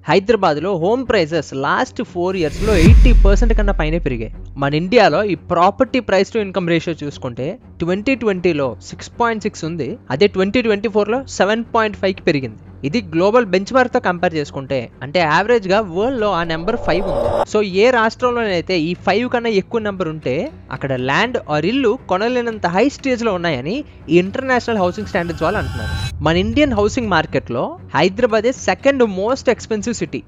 హైదరాబాద్లో home prices last 4 ఇయర్స్లో 80% కన్నా పైనే పెరిగాయి. మన ఇండియాలో ఈ property price to income ratio చూసుకుంటే 2020లో 6.6 ఉంది, అదే 2024లో 7.5కి పెరిగింది. ఇది గ్లోబల్ బెంచ్ మార్క్ తో కంపేర్ చేసుకుంటే అంటే యావరేజ్ గా వరల్డ్ లో ఆ నెంబర్ 5 ఉంది. సో ఏ రాష్ట్రంలోనైతే ఈ 5 కన్నా ఎక్కువ నెంబర్ ఉంటే అక్కడ ల్యాండ్ ఆర్ ఇల్లు కొనలేనంత హై స్టేజ్ లో ఉన్నాయని ఈ ఇంటర్నేషనల్ హౌసింగ్ స్టాండర్డ్స్ వాళ్ళు అంటున్నారు. మన ఇండియన్ హౌసింగ్ మార్కెట్ లో Hyderabad second most expensive city.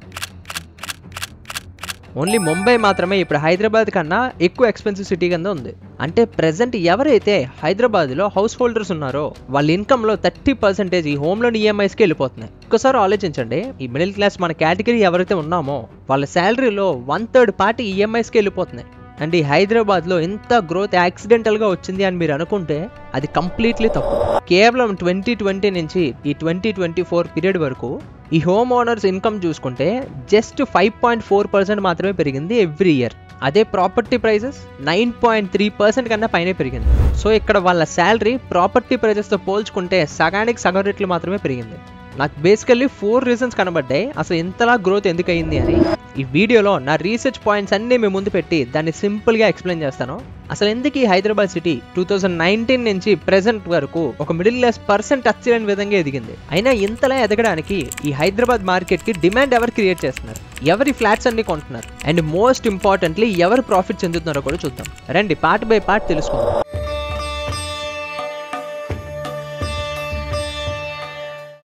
Only Mumbai మాత్రమే ఇప్పుడు హైదరాబాద్ కన్నా ఎక్కువ ఎక్స్పెన్సివ్ సిటీ కింద ఉంది. అంటే ప్రెసెంట్ ఎవరైతే హైదరాబాద్లో హౌస్ హోల్డర్స్ ఉన్నారో వాళ్ళ ఇన్కమ్లో 30% ఈ హోమ్ లోన్ ఈఎంఐస్కి వెళ్ళిపోతున్నాయి. ఒక్కసారి ఆలోచించండి, ఈ మిడిల్ క్లాస్ మన కేటగిరీ ఎవరైతే ఉన్నామో వాళ్ళ శాలరీలో 1/3 పార్టీ ఈఎంఐస్కి వెళ్ళిపోతున్నాయి. అండ్ ఈ హైదరాబాద్లో ఇంత గ్రోత్ యాక్సిడెంటల్గా వచ్చింది అని మీరు అనుకుంటే అది కంప్లీట్లీ తప్పు. కేవలం 2020 నుంచి ఈ 2024 పీరియడ్ వరకు ఈ హోమ్ ఓనర్స్ ఇన్కమ్ చూసుకుంటే జస్ట్ 5.4% మాత్రమే పెరిగింది ఎవ్రీ ఇయర్. అదే ప్రాపర్టీ ప్రైజెస్ 9.3% కన్నా పైనే పెరిగింది. సో ఇక్కడ వాళ్ళ శాలరీ ప్రాపర్టీ ప్రైజెస్తో పోల్చుకుంటే సగానికి సగం రేట్లు మాత్రమే పెరిగింది. నాకు బేసికల్లీ 4 రీజన్స్ కనబడ్డాయి అసలు ఇంతలా గ్రోత్ ఎందుకు అయింది అని. ఈ వీడియోలో నా రీసెర్చ్ పాయింట్స్ అన్నీ మేము ముందు పెట్టి దాన్ని సింపుల్గా ఎక్స్ప్లెయిన్ చేస్తాను. అసలు ఎందుకు ఈ హైదరాబాద్ సిటీ 2019 నుంచి ప్రెసెంట్ వరకు ఒక మిడిల్ క్లాస్ పర్సన్ టచ్ చేయని విధంగా ఎదిగింది. అయినా ఇంతలా ఎదగడానికి ఈ హైదరాబాద్ మార్కెట్కి డిమాండ్ ఎవరు క్రియేట్ చేస్తున్నారు, ఎవరి ఫ్లాట్స్ అన్ని కొంటున్నారు, అండ్ మోస్ట్ ఇంపార్టెంట్లీ ఎవరు ప్రాఫిట్ చెందుతున్నారో కూడా చూద్దాం. రండి పార్ట్ బై పార్ట్ తెలుసుకుందాం.